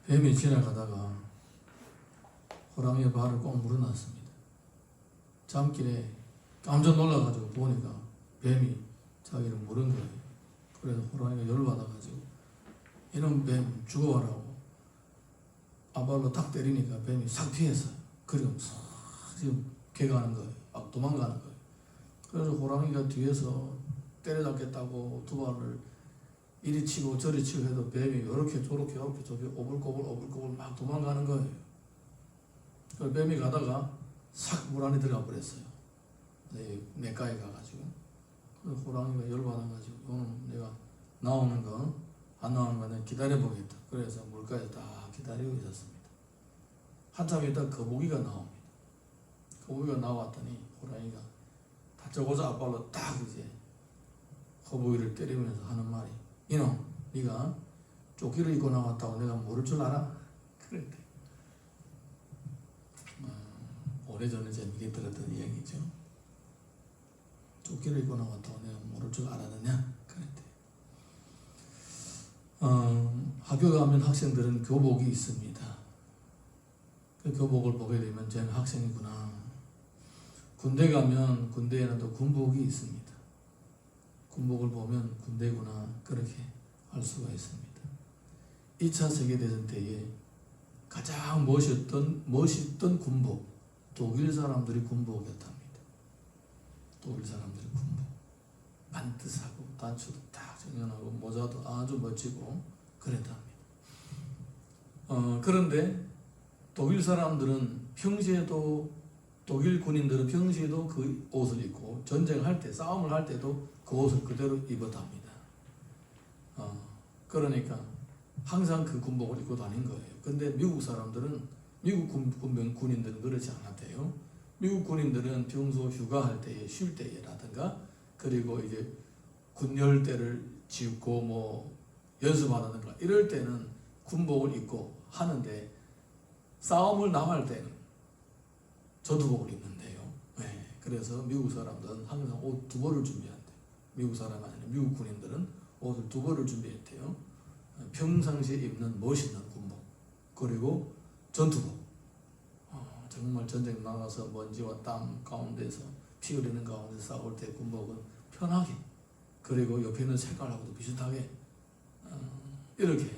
뱀이 지나가다가 호랑이의 발을 꼭 물어놨습니다. 잠길에 깜짝 놀라가지고 보니까 뱀이 자기를 물은 거예요. 그래서 호랑이가 열받아가지고 이런 뱀 죽어가라고 앞발로 탁 때리니까 뱀이 싹 피했어요. 그리고 싹 지금 개가는 거예요. 막 도망가는 거예요. 그래서 호랑이가 뒤에서 때려잡겠다고 두 발을 이리 치고 저리 치고 해도 뱀이 이렇게 저렇게 저렇게 오불꼬불 막 도망가는 거예요. 그래서 뱀이 가다가 싹 물 안에 들어가 버렸어요. 냇가에 가가지고. 그래서 호랑이가 열받아가지고 오늘 내가 나오는 거 안 나오는 거 내가 기다려보겠다. 그래서 물가에 딱 기다리고 있었습니다. 한참 있다 거북이가 나옵니다. 거북이가 나왔더니 호랑이가 다짜고짜 앞발로 딱 이제 거북이를 때리면서 하는 말이, 이놈 네가 조끼를 입고 나왔다고 내가 모를 줄 알아? 그랬대. 오래전에 재밌게 들었던 이야기죠. 조끼를 입고 나왔다고 내가 모를 줄 알았느냐? 그랬대. 학교 가면 학생들은 교복이 있습니다. 그 교복을 보게 되면 쟤는 학생이구나. 군대 가면 군대에는 또 군복이 있습니다. 군복을 보면 군대구나. 그렇게 알 수가 있습니다. 2차 세계대전 때에 가장 멋있던 군복, 독일 사람들이 군복이었답니다. 독일 사람들이 군복. 반듯하고 단추도 딱 정연하고 모자도 아주 멋지고 그랬답니다. 그런데 독일 사람들은 평시에도, 독일 군인들은 평시에도 그 옷을 입고 전쟁할 때, 싸움을 할 때도 그 옷을 그대로 입었답니다. 그러니까 항상 그 군복을 입고 다닌 거예요. 근데 미국 사람들은, 미국 군인들은 그렇지 않았대요. 미국 군인들은 평소 휴가할 때에, 쉴 때라든가, 그리고 이제 군열 때를 지우고 뭐 연습하다든가 이럴 때는 군복을 입고 하는데, 싸움을 나갈 때는 전투복을 입는데요. 네, 그래서 미국 사람들은 항상 옷 두 벌을 준비한대요. 미국 사람이 아니라 미국 군인들은 옷을 두 벌을 준비했대요. 평상시에 입는 멋있는 군복, 그리고 전투복. 정말 전쟁 나가서 먼지와 땀 가운데서 피 흐르는 가운데서 싸울 때 군복은 편하게, 그리고 옆에 있는 색깔하고도 비슷하게 이렇게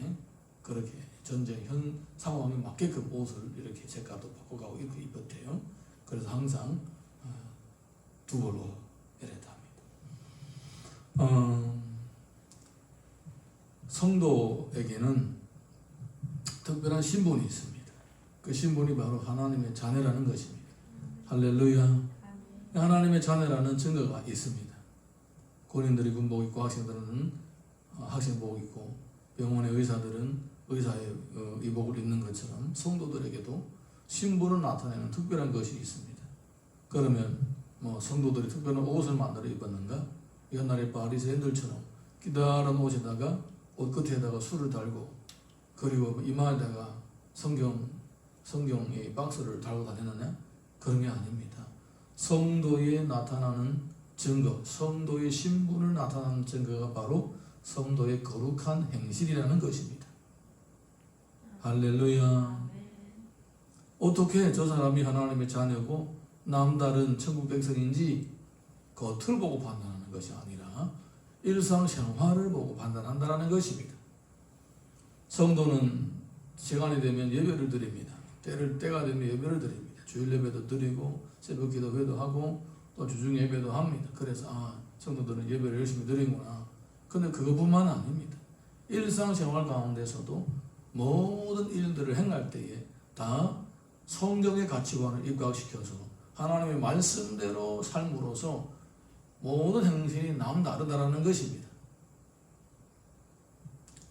그렇게 전쟁 현 상황에 맞게끔 옷을 이렇게 색깔도 바꿔가고 이렇게 입었대요. 그래서 항상 두 벌로 이랬답니다. 성도에게는 특별한 신분이 있습니다. 그 신분이 바로 하나님의 자녀라는 것입니다. 할렐루야. 하나님의 자녀라는 증거가 있습니다. 군인들이 군복 입고 학생들은 학생복 입고 병원의 의사들은 의사의 의복을 입는 것처럼 성도들에게도 신분을 나타내는 특별한 것이 있습니다. 그러면 뭐 성도들이 특별한 옷을 만들어 입었는가? 옛날에 바리새인들처럼 기다란 옷에다가 옷 끝에다가 술을 달고, 그리고 이마에다가 성경의 박스를 달고 다녔느냐? 그런 게 아닙니다. 성도에 나타나는 증거, 성도의 신분을 나타내는 증거가 바로 성도의 거룩한 행실이라는 것입니다. 할렐루야. 어떻게 저 사람이 하나님의 자녀고 남다른 천국 백성인지 겉을 보고 판단하는 것이 아니라 일상생활을 보고 판단한다는 것입니다. 성도는 시간이 되면 예배를 드립니다. 때가 되면 예배를 드립니다. 주일 예배도 드리고 새벽 기도회도 하고 또 주중 예배도 합니다. 그래서 성도들은 예배를 열심히 드리구나. 근데 그것뿐만 아닙니다. 일상생활 가운데서도 모든 일들을 행할 때에 다 성경의 가치관을 입각시켜서 하나님의 말씀대로 삶으로서 모든 행실이 남다르다라는 것입니다.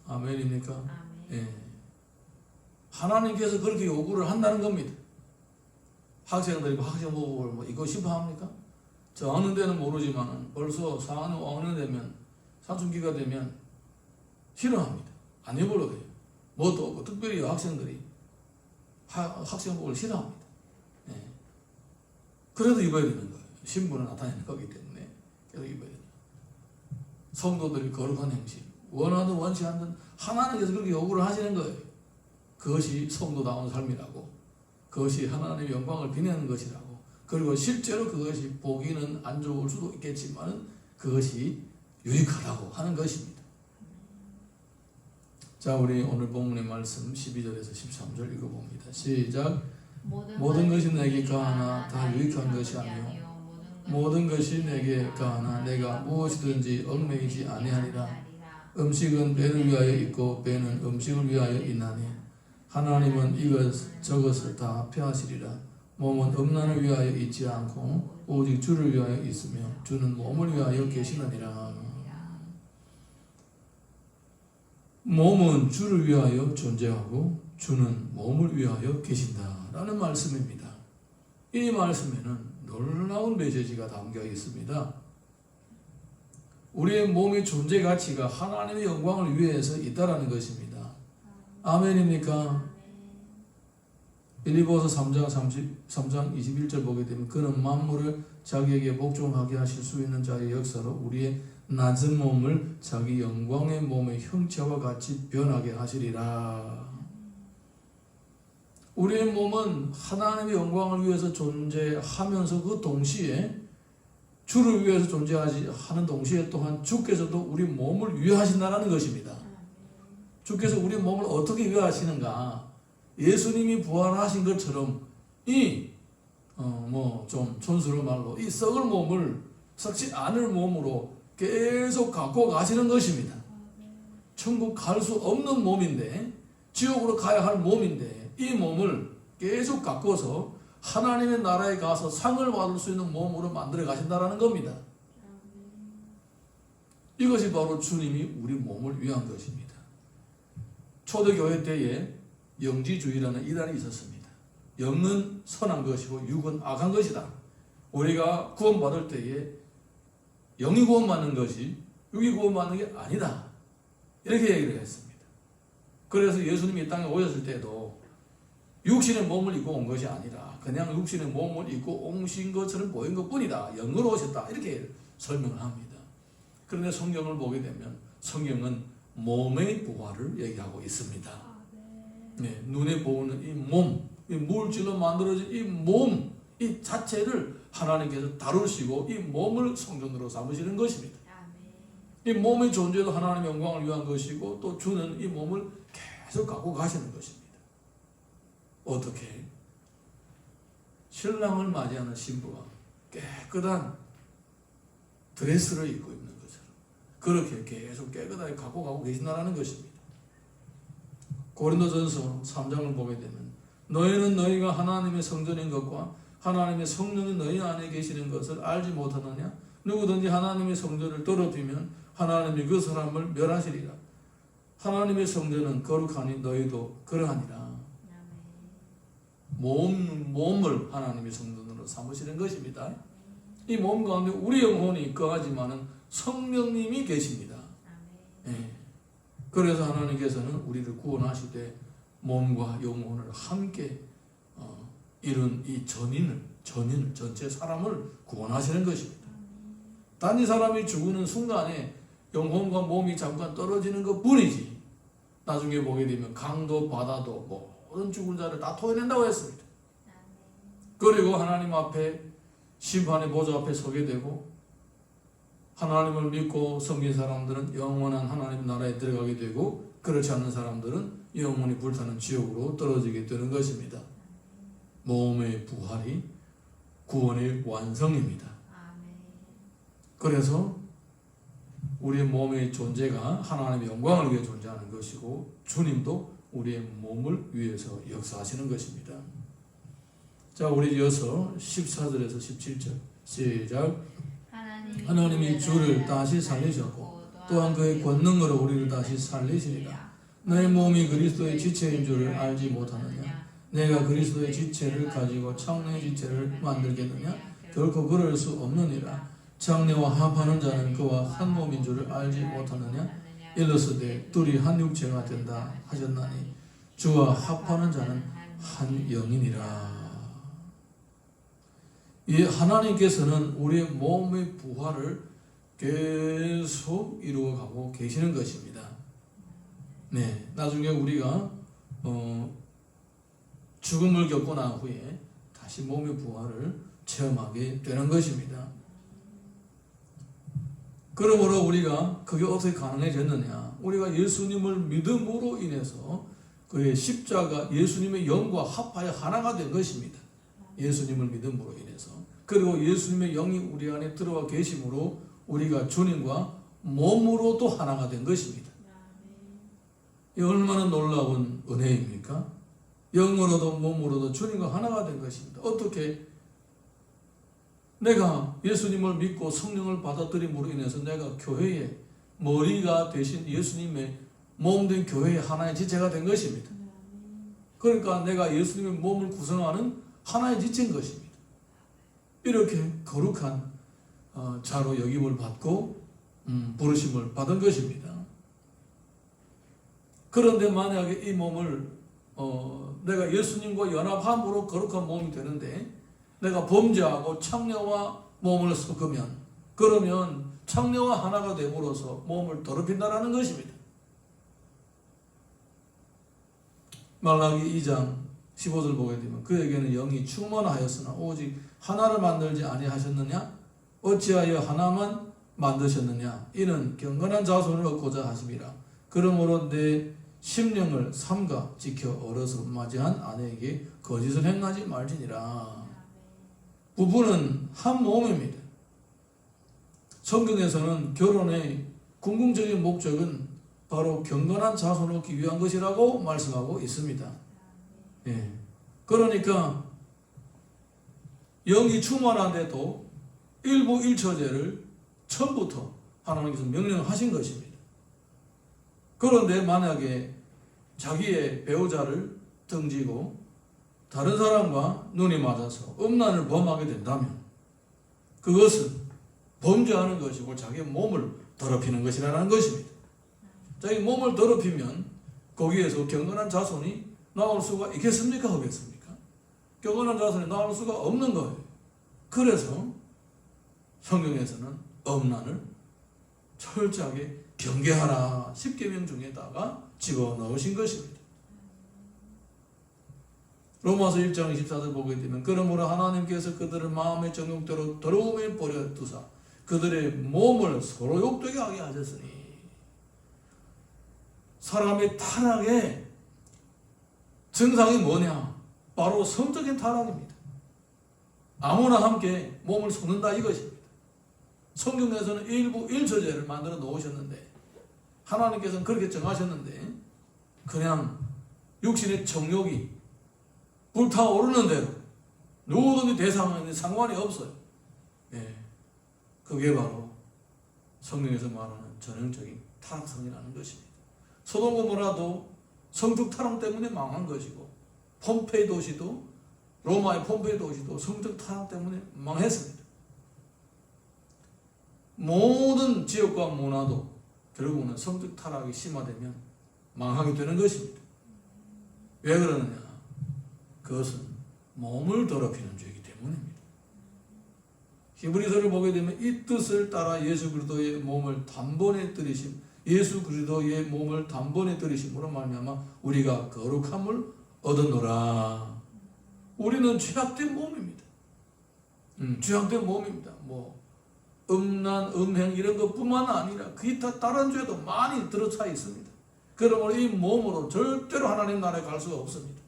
아멘입니까? 아멘. 예. 하나님께서 그렇게 요구를 한다는 겁니다. 학생들이 학생복을 뭐 입고 싶어 합니까? 저 어느 데는 모르지만 벌써 4학년, 5학년 되면, 사춘기가 되면 싫어합니다. 안 입으려고 해요. 뭐도 없고, 특별히 학생들이 학생복을 싫어합니다. 예. 그래도 입어야 되는 거예요. 신분을 나타내는 거기 때문에 계속 입어야 되는 거예요. 성도들이 거룩한 행실, 원하든 원치 않든 하나님께서 그렇게 요구를 하시는 거예요. 그것이 성도다운 삶이라고, 그것이 하나님의 영광을 빛내는 것이라고, 그리고 실제로 그것이 보기는 안 좋을 수도 있겠지만 그것이 유익하다고 하는 것입니다. 자, 우리 오늘 본문의 말씀 12절에서 13절 읽어봅니다. 시작. 모든 것이 내게 가하나 다 유익한 것이 아니요 모든 것이 내게 가하나 내가 무엇이든지 얽매이지 아니하리라. 음식은 배를 위하여 있고 배는 음식을 위하여 있나니 하나님은 이것 저것을 다 폐하시리라. 몸은 음란을 위하여 있지 않고 오직 주를 위하여 있으며 주는 몸을 위하여 계시느니라. 몸은 주를 위하여 존재하고 주는 몸을 위하여 계신다라는 말씀입니다. 이 말씀에는 놀라운 메시지가 담겨 있습니다. 우리의 몸의 존재 가치가 하나님의 영광을 위해서 있다라는 것입니다. 아멘입니까? 빌립보서 3장 21절 보게 되면 그는 만물을 자기에게 복종하게 하실 수 있는 자의 역사로 우리의 낮은 몸을 자기 영광의 몸의 형체와 같이 변하게 하시리라. 우리의 몸은 하나님의 영광을 위해서 존재하면서 그 동시에 주를 위해서 존재하는 동시에 또한 주께서도 우리 몸을 위하신다는 것입니다. 주께서 우리 몸을 어떻게 위하시는가? 예수님이 부활하신 것처럼 좀 촌스러운 말로 이 썩을 몸을 썩지 않을 몸으로 계속 갖고 가시는 것입니다. 천국 갈 수 없는 몸인데, 지옥으로 가야 할 몸인데 이 몸을 계속 갖고서 하나님의 나라에 가서 상을 받을 수 있는 몸으로 만들어 가신다는 겁니다. 이것이 바로 주님이 우리 몸을 위한 것입니다. 초대교회 때에 영지주의라는 이단이 있었습니다. 영은 선한 것이고 육은 악한 것이다. 우리가 구원받을 때에 영이 구원받는 것이 육이 구원받는 게 아니다. 이렇게 얘기를 했습니다. 그래서 예수님이 이 땅에 오셨을 때도 육신의 몸을 입고 온 것이 아니라 그냥 육신의 몸을 입고 오신 것처럼 보인 것뿐이다. 영으로 오셨다. 이렇게 설명을 합니다. 그런데 성경을 보게 되면 성경은 몸의 부활을 얘기하고 있습니다. 네, 눈에 보이는 이 몸, 이 물질로 만들어진 이 몸, 이 자체를 하나님께서 다루시고 이 몸을 성전으로 삼으시는 것입니다. 이 몸의 존재도 하나님의 영광을 위한 것이고 또 주는 이 몸을 계속 갖고 가시는 것입니다. 어떻게? 신랑을 맞이하는 신부가 깨끗한 드레스를 입고 있는 것처럼 그렇게 계속 깨끗하게 갖고 가고 계신다는 것입니다. 고린도전서 3장을 보게 되면 너희는 너희가 하나님의 성전인 것과 하나님의 성령이 너희 안에 계시는 것을 알지 못하느냐? 누구든지 하나님의 성전을 더럽히면 하나님이 그 사람을 멸하시리라. 하나님의 성전은 거룩하니 너희도 그러하니라. 몸을 하나님의 성전으로 삼으시는 것입니다. 이 몸 가운데 우리 영혼이 거하지만은 성령님이 계십니다. 네. 그래서 하나님께서는 우리를 구원하실 때 몸과 영혼을 함께 이룬 이 전인을 전체 사람을 구원하시는 것입니다. 단 이 사람이 죽는 순간에 영혼과 몸이 잠깐 떨어지는 것 뿐이지 나중에 보게 되면 강도 바다도 모든 죽은 자를 다 토해낸다고 했습니다. 그리고 하나님 앞에 심판의 보좌 앞에 서게 되고 하나님을 믿고 섬긴 사람들은 영원한 하나님 나라에 들어가게 되고 그렇지 않는 사람들은 영원히 불타는 지옥으로 떨어지게 되는 것입니다. 몸의 부활이 구원의 완성입니다. 그래서 우리의 몸의 존재가 하나님의 영광을 위해 존재하는 것이고 주님도 우리의 몸을 위해서 역사하시는 것입니다. 자, 우리 이어서 14절에서 17절 시작. 하나님이 주를 다시 살리셨고 또한 그의 권능으로 우리를 다시 살리시리라. 너의 몸이 그리스도의 지체인 줄을 알지 못하느냐? 내가 그리스도의 지체를 가지고 창녀의 지체를 만들겠느냐? 결코 그럴 수 없느니라. 창녀와 합하는 자는 그와 한 몸인 줄을 알지 못하느냐? 일러스되 둘이 한 육체가 된다 하셨나니 주와 합하는 자는 한 영이니라. 이 하나님께서는 우리의 몸의 부활을 계속 이루어가고 계시는 것입니다. 네, 나중에 우리가 죽음을 겪고 난 후에 다시 몸의 부활을 체험하게 되는 것입니다. 그러므로 우리가 그게 어떻게 가능해졌느냐? 우리가 예수님을 믿음으로 인해서 그의 십자가 예수님의 영과 합하여 하나가 된 것입니다. 예수님을 믿음으로 인해서. 그리고 예수님의 영이 우리 안에 들어와 계심으로 우리가 주님과 몸으로도 하나가 된 것입니다. 이 얼마나 놀라운 은혜입니까? 영으로도 몸으로도 주님과 하나가 된 것입니다. 어떻게? 내가 예수님을 믿고 성령을 받아들임으로 인해서 내가 교회의 머리가 되신 예수님의 몸된 교회의 하나의 지체가 된 것입니다. 그러니까 내가 예수님의 몸을 구성하는 하나의 지체인 것입니다. 이렇게 거룩한 자로 여김을 받고 부르심을 받은 것입니다. 그런데 만약에 이 몸을 내가 예수님과 연합함으로 거룩한 몸이 되는데 내가 범죄하고 창녀와 몸을 섞으면 그러면 창녀와 하나가 됨으로써 몸을 더럽힌다라는 것입니다. 말라기 2장 15절 보게 되면 그에게는 영이 충만하였으나 오직 하나를 만들지 아니하셨느냐? 어찌하여 하나만 만드셨느냐? 이는 경건한 자손을 얻고자 하심이라. 그러므로 내 심령을 삼가 지켜 어려서 맞이한 아내에게 거짓을 행하지 말지니라. 부부는 한 몸입니다. 성경에서는 결혼의 궁극적인 목적은 바로 경건한 자손을 얻기 위한 것이라고 말씀하고 있습니다. 예. 그러니까 영이 충만한데도 일부 일처제를 처음부터 하나님께서 명령하신 것입니다. 그런데 만약에 자기의 배우자를 등지고 다른 사람과 눈이 맞아서 음란을 범하게 된다면 그것은 범죄하는 것이고 자기의 몸을 더럽히는 것이라는 것입니다. 자기 몸을 더럽히면 거기에서 경건한 자손이 나올 수가 있겠습니까? 없겠습니까? 경건한 자손이 나올 수가 없는 거예요. 그래서 성경에서는 음란을 철저하게 경계하라 10계명 중에다가 집어넣으신 것입니다. 로마서 1장 24절 보게 되면 그러므로 하나님께서 그들을 마음의 정욕대로 더러움에 버려 두사 그들의 몸을 서로 욕되게 하게 하셨으니 사람의 타락의 증상이 뭐냐? 바로 성적인 타락입니다. 아무나 함께 몸을 섞는다 이것입니다. 성경에서는 일부 일처제를 만들어 놓으셨는데 하나님께서는 그렇게 정하셨는데 그냥 육신의 정욕이 불타오르는 대로 누구든지 대상은 상관이 없어요. 예, 그게 바로 성경에서 말하는 전형적인 타락성이라는 것입니다. 소돔 고모라도 성적 타락 때문에 망한 것이고 폼페이 도시도 로마의 폼페이 도시도 성적 타락 때문에 망했습니다. 모든 지역과 문화도 결국은 성적 타락이 심화되면 망하게 되는 것입니다. 왜 그러느냐? 그것은 몸을 더럽히는 죄이기 때문입니다. 히브리서를 보게 되면 이 뜻을 따라 예수 그리스도의 몸을 단번에 들이심, 예수 그리스도의 몸을 단번에 들이심으로 말미암아 우리가 거룩함을 얻었노라. 우리는 죄악된 몸입니다. 죄악된 몸입니다. 뭐 음란, 음행 이런 것뿐만 아니라 기타 다른 죄도 많이 들어차 있습니다. 그러므로 이 몸으로 절대로 하나님 나라에 갈 수가 없습니다.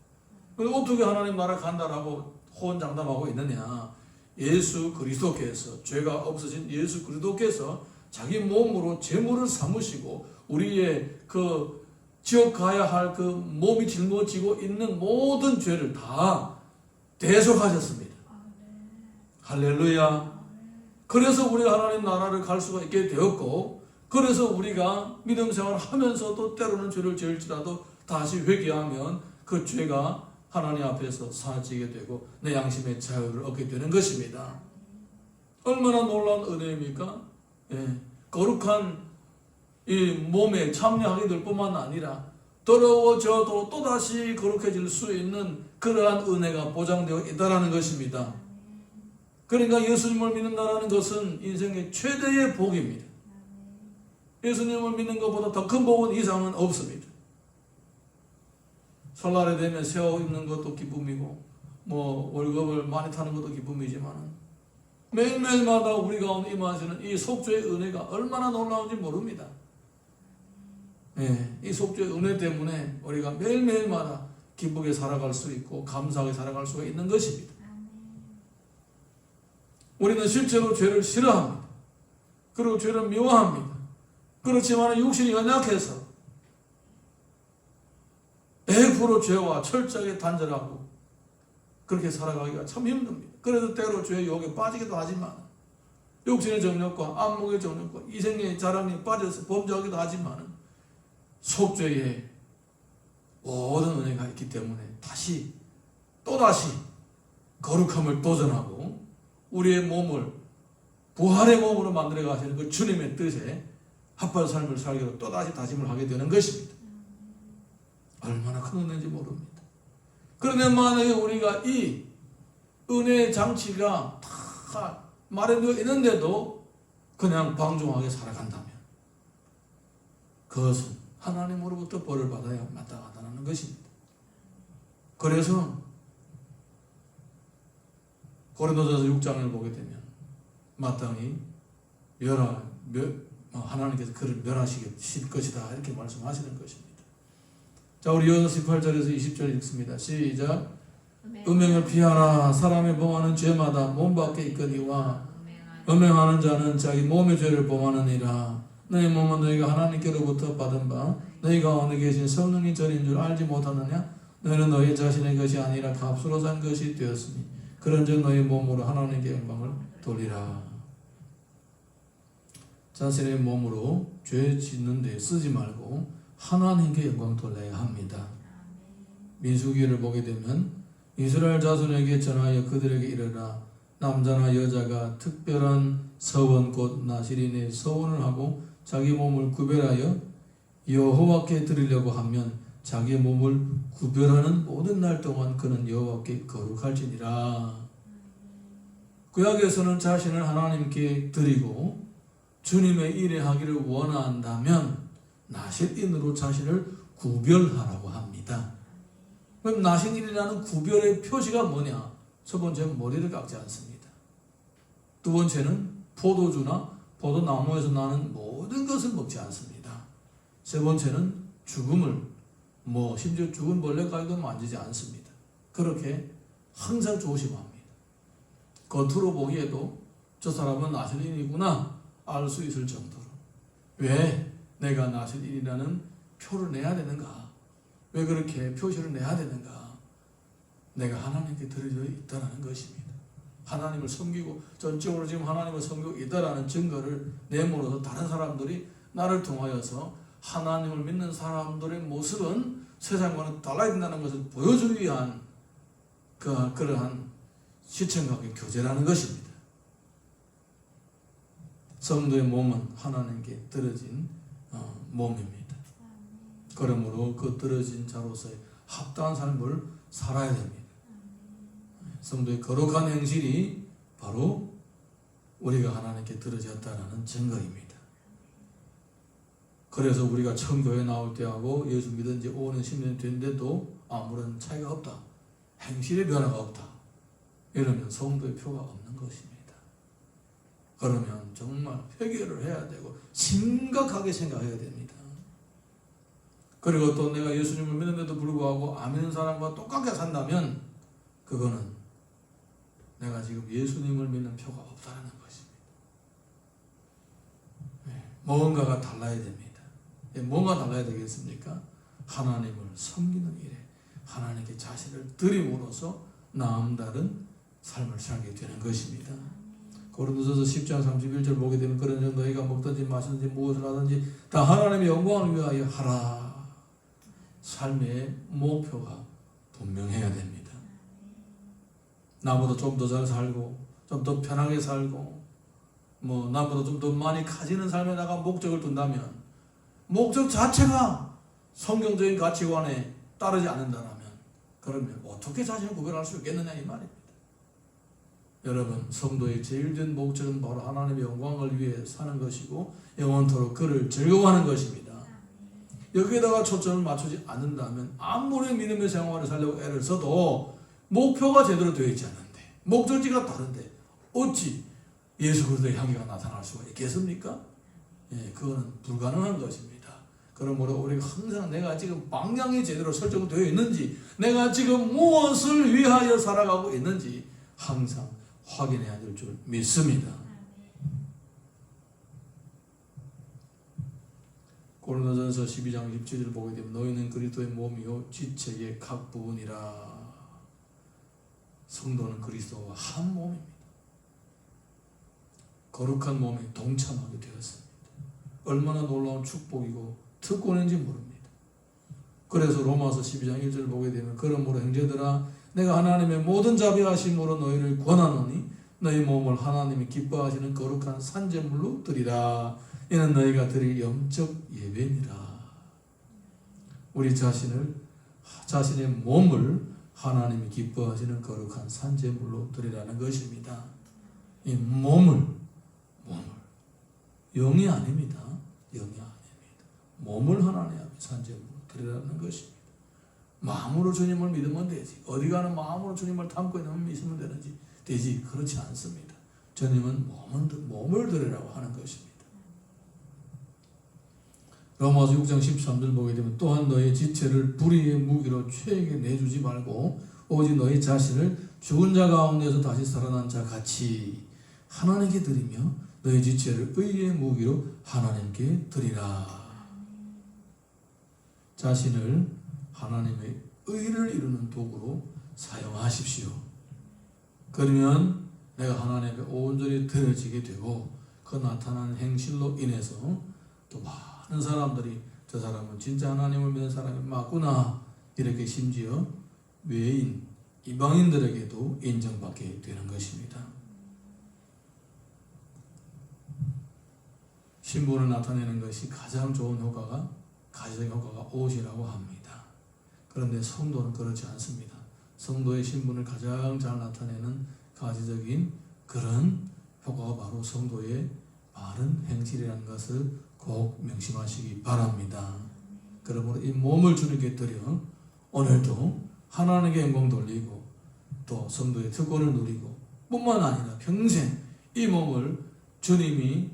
어떻게 하나님 나라에 간다라고 호언장담하고 있느냐? 예수 그리스도께서 죄가 없으신 예수 그리스도께서 자기 몸으로 제물을 삼으시고 우리의 그 지옥 가야 할 그 몸이 짊어지고 있는 모든 죄를 다 대속하셨습니다. 할렐루야. 그래서 우리가 하나님 나라를 갈 수가 있게 되었고 그래서 우리가 믿음 생활을 하면서도 때로는 죄를 지을지라도 다시 회개하면 그 죄가 하나님 앞에서 사라지게 되고 내 양심의 자유를 얻게 되는 것입니다. 얼마나 놀라운 은혜입니까? 예, 거룩한 이 몸에 참여하게 될 뿐만 아니라 더러워져도 또다시 거룩해질 수 있는 그러한 은혜가 보장되어 있다는 것입니다. 그러니까 예수님을 믿는다는 것은 인생의 최대의 복입니다. 예수님을 믿는 것보다 더 큰 복은 이상은 없습니다. 설날에 되면 새 옷 입는 것도 기쁨이고 뭐 월급을 많이 타는 것도 기쁨이지만 매일매일마다 우리 가운데 임하시는 이 속죄의 은혜가 얼마나 놀라운지 모릅니다. 예, 이 속죄의 은혜 때문에 우리가 매일매일마다 기쁘게 살아갈 수 있고 감사하게 살아갈 수가 있는 것입니다. 우리는 실제로 죄를 싫어합니다. 그리고 죄를 미워합니다. 그렇지만 육신이 연약해서 100% 죄와 철저하게 단절하고 그렇게 살아가기가 참 힘듭니다. 그래서 때로 죄의 유혹에 빠지기도 하지만 육신의 정욕과 안목의 정욕과 이생의 자랑에 빠져서 범죄하기도 하지만 속죄에 모든 은혜가 있기 때문에 또다시 거룩함을 도전하고 우리의 몸을 부활의 몸으로 만들어 가시는 그 주님의 뜻에 합한 삶을 살기로 또다시 다짐을 하게 되는 것입니다. 얼마나 큰 은혜인지 모릅니다. 그런데 만약에 우리가 이 은혜의 장치가 다 마련되어 있는데도 그냥 방종하게 살아간다면 그것은 하나님으로부터 벌을 받아야 마땅하다는 것입니다. 그래서 고린도전서 6장을 보게 되면 마땅히 하나님께서 그를 멸하실 것이다 이렇게 말씀하시는 것입니다. 자, 우리 이어서 18절에서 20절 읽습니다. 시작. 음행을 피하라. 사람이 범하는 죄마다 몸 밖에 있거니와 음행하는 자는 자기 몸의 죄를 범하느니라. 너희 몸은 너희가 하나님께로부터 받은 바 너희 가운데 계신 성령이 전인 줄 알지 못하느냐? 너희는 너희 자신의 것이 아니라 값으로 산 것이 되었으니 그런즉 너희 몸으로 하나님께 영광을 돌리라. 자신의 몸으로 죄 짓는 데 쓰지 말고 하나님께 영광 돌려야 합니다. 민수기를 보게 되면 이스라엘 자손에게 전하여 그들에게 이르라. 남자나 여자가 특별한 서원 곧 나실인의 서원을 하고 자기 몸을 구별하여 여호와께 드리려고 하면 자기 몸을 구별하는 모든 날 동안 그는 여호와께 거룩할지니라. 구약에서는 자신을 하나님께 드리고 주님의 일에 하기를 원한다면 나실인으로 자신을 구별하라고 합니다. 그럼 나실인이라는 구별의 표시가 뭐냐? 첫 번째는 머리를 깎지 않습니다. 두 번째는 포도주나 포도나무에서 나는 모든 것을 먹지 않습니다. 세 번째는 죽음을 심지어 죽은 벌레까지도 만지지 않습니다. 그렇게 항상 조심합니다. 겉으로 보기에도 저 사람은 나실인이구나 알 수 있을 정도로. 왜 내가 나실인이라는 표를 내야 되는가? 왜 그렇게 표시를 내야 되는가? 내가 하나님께 드려져 있다는 것입니다. 하나님을 섬기고 전적으로 지금 하나님을 섬기고 있다는 증거를 내므로서 다른 사람들이 나를 통하여서 하나님을 믿는 사람들의 모습은 세상과는 달라야 된다는 것을 보여주기 위한 그러한 시청각의 교제라는 것입니다. 성도의 몸은 하나님께 드려진 몸입니다. 그러므로 그 드려진 자로서의 합당한 삶을 살아야 됩니다. 성도의 거룩한 행실이 바로 우리가 하나님께 드려졌다는 증거입니다. 그래서 우리가 처음 교회 나올 때하고 예수 믿은 지 5년, 10년 됐는데도 아무런 차이가 없다. 행실의 변화가 없다. 이러면 성도의 표가 없는 것입니다. 그러면 정말 회개를 해야 되고 심각하게 생각해야 됩니다. 그리고 또 내가 예수님을 믿는데도 불구하고 안 믿는 사람과 똑같게 산다면 그거는 내가 지금 예수님을 믿는 표가 없다는 것입니다. 뭔가가 달라야 됩니다. 뭐가 달라야 되겠습니까? 하나님을 섬기는 일에 하나님께 자신을 드림으로써 남다른 삶을 살게 되는 것입니다. 고린도전서 10장 31절 보게 되면 그러므로 너희가 먹든지 마시든지 무엇을 하든지 다 하나님의 영광을 위하여 하라. 삶의 목표가 분명해야 됩니다. 나보다 좀 더 잘 살고 좀 더 편하게 살고 나보다 좀 더 많이 가지는 삶에다가 목적을 둔다면 목적 자체가 성경적인 가치관에 따르지 않는다면 그러면 어떻게 자신을 구별할 수 있겠느냐 이 말입니다. 여러분, 성도의 제일 된 목적은 바로 하나님의 영광을 위해 사는 것이고 영원토록 그를 즐거워하는 것입니다. 여기에다가 초점을 맞추지 않는다면 아무리 믿음의 생활을 살려고 애를 써도 목표가 제대로 되어 있지 않은데, 목적지가 다른데 어찌 예수 그리스도의 향기가 나타날 수가 있겠습니까? 예, 그거는 불가능한 것입니다. 그러므로 우리가 항상 내가 지금 방향이 제대로 설정되어 있는지, 내가 지금 무엇을 위하여 살아가고 있는지 항상 확인해야 될 줄 믿습니다. 고린도전서 12장 17절 보게 되면 너희는 그리스도의 몸이요 지체의 각 부분이라. 성도는 그리스도와 한 몸입니다. 거룩한 몸에 동참하게 되었습니다. 얼마나 놀라운 축복이고 특권인지 모릅니다. 그래서 로마서 12장 1절 보게 되면 그러므로 형제들아 내가 하나님의 모든 자비하심으로 너희를 권하노니 너희 몸을 하나님이 기뻐하시는 거룩한 산제물로 드리라. 이는 너희가 드릴 영적 예배니라. 우리 자신의 몸을 하나님이 기뻐하시는 거룩한 산제물로 드리라는 것입니다. 이 몸을 영이 아닙니다. 영이 아닙니다. 몸을 하나님 앞에 산제물로 드리라는 것입니다. 마음으로 주님을 믿으면 되지. 어디 가는 마음으로 주님을 담고 있으면 되지. 그렇지 않습니다. 주님은 몸을 드리라고 하는 것입니다. 로마서 6장 13절 보게 되면 또한 너희 지체를 불의의 무기로 죄에게 내주지 말고 오직 너희 자신을 죽은 자 가운데서 다시 살아난 자 같이 하나님께 드리며 너희 지체를 의의 무기로 하나님께 드리라. 자신을 하나님의 의를 이루는 도구로 사용하십시오. 그러면 내가 하나님 앞에 온전히 드려지게 되고 그 나타난 행실로 인해서 또 많은 사람들이 저 사람은 진짜 하나님을 믿는 사람이 맞구나 이렇게 심지어 외인, 이방인들에게도 인정받게 되는 것입니다. 신분을 나타내는 것이 가장 좋은 효과가 가시적 효과가 옷이라고 합니다. 그런데 성도는 그렇지 않습니다. 성도의 신분을 가장 잘 나타내는 가시적인 그런 효과가 바로 성도의 바른 행실이라는 것을 꼭 명심하시기 바랍니다. 그러므로 이 몸을 주님께 드려 오늘도 하나님께 영광 돌리고 또 성도의 특권을 누리고 뿐만 아니라 평생 이 몸을 주님이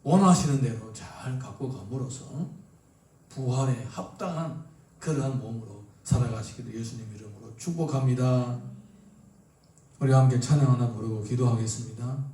원하시는 대로 잘 갖고 감으로써 부활에 합당한 그러한 몸으로 살아가시기를 예수님 이름으로 축복합니다. 우리 함께 찬양 하나 부르고 기도하겠습니다.